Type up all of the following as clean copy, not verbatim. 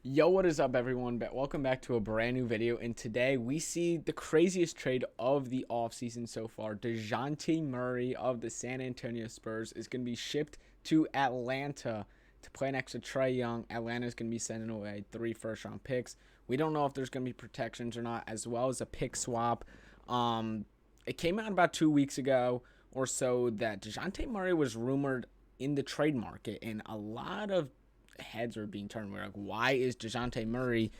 Yo, what is up, everyone? Welcome back to a brand new video. And today we see the craziest trade of the offseason so far. Dejounte Murray of the San Antonio Spurs is going to be shipped to Atlanta to play next to Trae Young. Atlanta is going to be sending away 3 first-round picks. We don't know if there's going to be protections or not, as well as a pick swap. It came out about 2 weeks ago or so that Dejounte Murray was rumored in the trade market, and a lot of heads are being turned. We're like, why is Dejounte Murray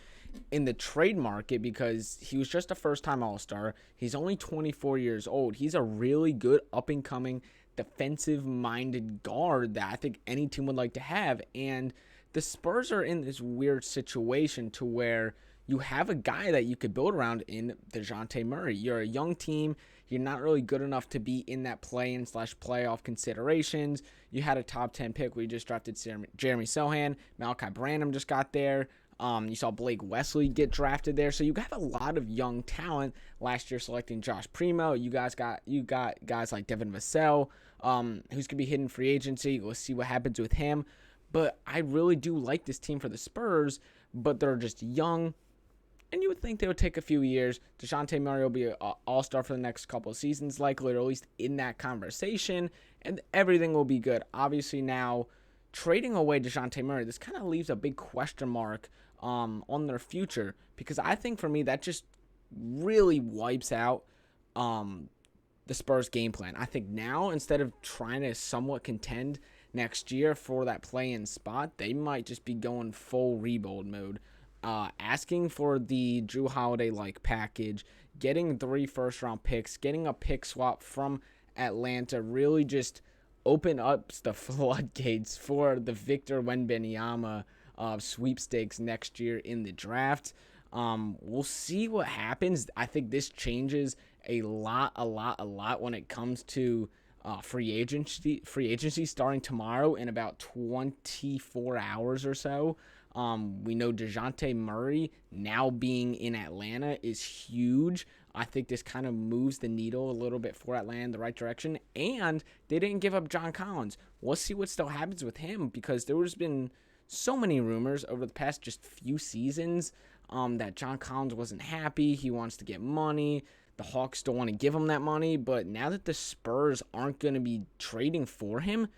in the trade market? Because he was just a first-time All-Star. He's only 24 years old. He's a really good up-and-coming defensive-minded guard that I think any team would like to have. And the Spurs are in this weird situation to where you have a guy that you could build around in Dejounte Murray. You're a young team. You're not really good enough to be in that play-in / playoff considerations. You had a top 10 pick. We just drafted Jeremy Sohan. Malachi Branham just got there. You saw Blake Wesley get drafted there. So you have a lot of young talent. Last year selecting Josh Primo. You got guys like Devin Vassell, who's going to be hidden free agency. We'll see what happens with him. But I really do like this team for the Spurs, but they're just young. And you would think they would take a few years. Dejounte Murray will be an all-star for the next couple of seasons, likely, or at least in that conversation, and everything will be good. Obviously, now, trading away Dejounte Murray, this kind of leaves a big question mark on their future, because I think, for me, that just really wipes out the Spurs' game plan. I think now, instead of trying to somewhat contend next year for that play-in spot, they might just be going full rebuild mode. Asking for the Drew Holiday-like package, getting 3 first-round picks, getting a pick swap from Atlanta really just open up the floodgates for the Victor Wembanyama sweepstakes next year in the draft. We'll see what happens. I think this changes a lot when it comes to free agency starting tomorrow in about 24 hours or so. We know Dejounte Murray now being in Atlanta is huge. I think this kind of moves the needle a little bit for Atlanta in the right direction. And they didn't give up John Collins. We'll see what still happens with him, because there's been so many rumors over the past just few seasons that John Collins wasn't happy. He wants to get money. The Hawks don't want to give him that money. But now that the Spurs aren't going to be trading for him,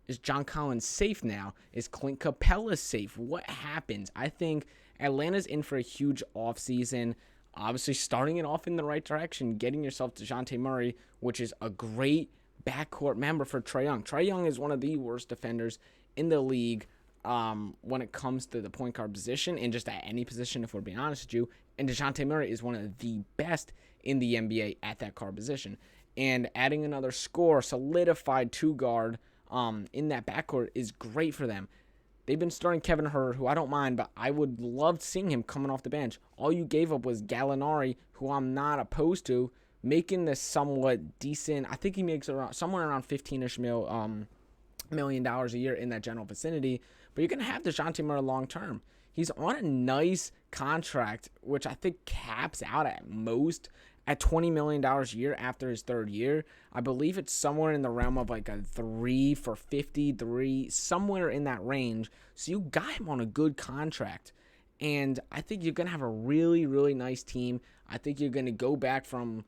is John Collins safe now? Is Clint Capella safe? What happens? I think Atlanta's in for a huge offseason. Obviously, starting it off in the right direction, getting yourself Dejounte Murray, which is a great backcourt member for Trae Young. Trae Young is one of the worst defenders in the league when it comes to the point guard position, and just at any position, if we're being honest with you. And Dejounte Murray is one of the best in the NBA at that guard position. And adding another scorer, solidified 2-guard, in that backcourt is great for them. They've been starting Kevin Huerter, who I don't mind, but I would love seeing him coming off the bench. All you gave up was Gallinari, who I'm not opposed to, making this somewhat decent. I think he makes somewhere around $15-ish million a year in that general vicinity. But you're going to have Dejounte Murray long term. He's on a nice contract, which I think caps out at most at $20 million a year after his 3rd year. I believe it's somewhere in the realm of like a 3 for 53, somewhere in that range. So you got him on a good contract. And I think you're going to have a really, really nice team. I think you're going to go back from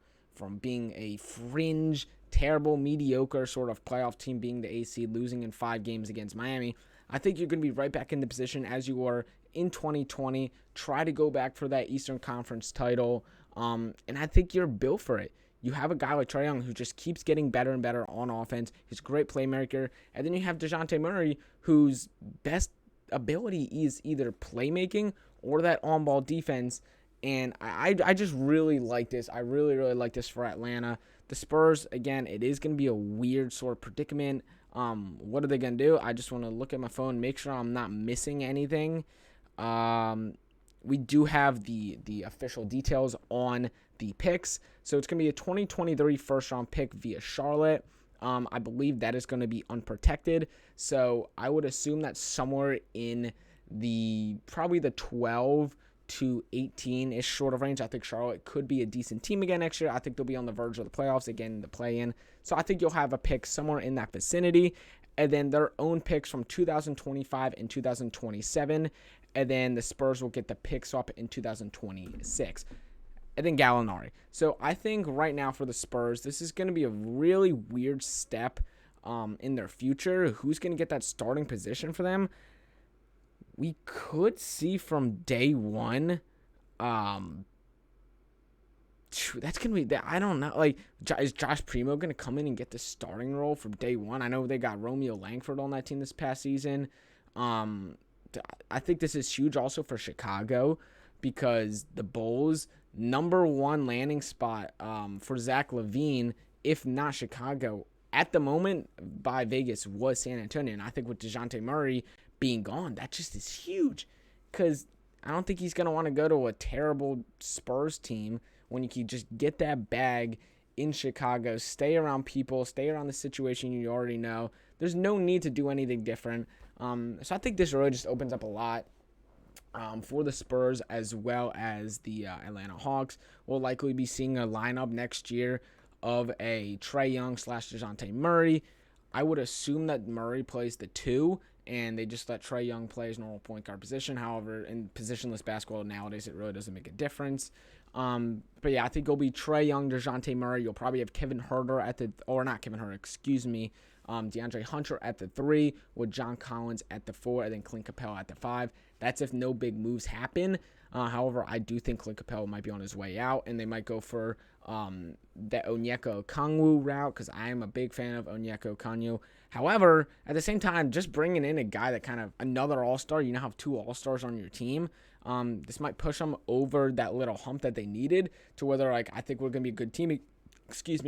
being a fringe, terrible, mediocre sort of playoff team, being the AC, losing in 5 games against Miami. I think you're going to be right back in the position as you were in 2020. Try to go back for that Eastern Conference title. And I think you're built for it. You have a guy like Trae Young who just keeps getting better and better on offense. He's a great playmaker. And then you have Dejounte Murray, whose best ability is either playmaking or that on-ball defense. And I just really like this. I really, really like this for Atlanta. The Spurs, again, it is going to be a weird sort of predicament. What are they going to do? I just want to look at my phone, make sure I'm not missing anything. We do have the official details on the picks. So it's going to be a 2023 first-round pick via Charlotte. I believe that is going to be unprotected. So I would assume that somewhere in probably the 12 to 18-ish sort of range. I think Charlotte could be a decent team again next year. I think they'll be on the verge of the playoffs again in the play-in. So I think you'll have a pick somewhere in that vicinity. and then their own picks from 2025 and 2027, and then the Spurs will get the picks up in 2026. And then Gallinari. So I think right now for the Spurs, this is going to be a really weird step in their future. Who's going to get that starting position for them? We could see from day one. That's going to be, I don't know. Like, is Josh Primo going to come in and get the starting role from day one? I know they got Romeo Langford on that team this past season. I think this is huge also for Chicago because the Bulls' number one landing spot for Zach LaVine, if not Chicago, at the moment by Vegas was San Antonio. And I think with Dejounte Murray being gone, that just is huge because I don't think he's going to want to go to a terrible Spurs team when you can just get that bag in Chicago, stay around people, stay around the situation you already know. There's no need to do anything different. So I think this really just opens up a lot for the Spurs as well as the Atlanta Hawks. We'll likely be seeing a lineup next year of a Trae Young / Dejounte Murray. I would assume that Murray plays the 2, and they just let Trae Young play his normal point guard position. However, in positionless basketball nowadays, it really doesn't make a difference. But yeah, I think it'll be Trae Young, Dejounte Murray. You'll probably have DeAndre Hunter at the 3 with John Collins at the 4 and then Clint Capella at the 5. That's if no big moves happen. However, I do think Clint Capella might be on his way out, and they might go for the Onyeka Okongwu route because I am a big fan of Onyeka Okongwu. However, at the same time, just bringing in a guy that kind of another all-star, you now have 2 all-stars on your team. This might push them over that little hump that they needed to where they're like, I think we're going to be a good team. A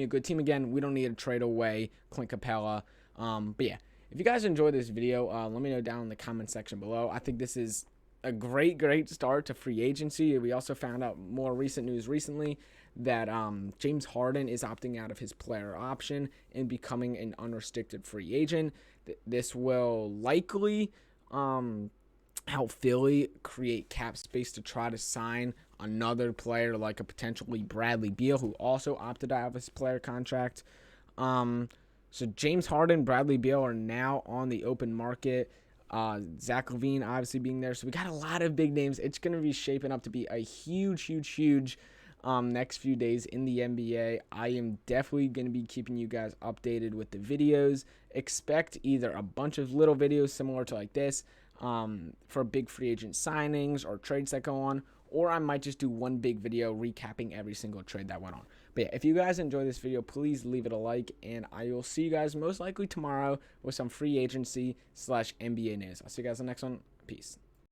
good team again. We don't need to trade away Clint Capella. But yeah, if you guys enjoyed this video, let me know down in the comment section below. I think this is a great start to free agency. We also found out more recent news recently that James Harden is opting out of his player option and becoming an unrestricted free agent. This will likely help Philly create cap space to try to sign another player like a potentially Bradley Beal, who also opted out of his player contract. So James Harden, Bradley Beal are now on the open market. Zach LaVine obviously being there. So we got a lot of big names. It's going to be shaping up to be a huge next few days in the NBA. I am definitely going to be keeping you guys updated with the videos. Expect either a bunch of little videos similar to like this for big free agent signings or trades that go on, or I might just do one big video recapping every single trade that went on. But yeah, if you guys enjoy this video, please leave it a like, and I will see you guys most likely tomorrow with some free agency / NBA news. I'll see you guys in the next one. Peace.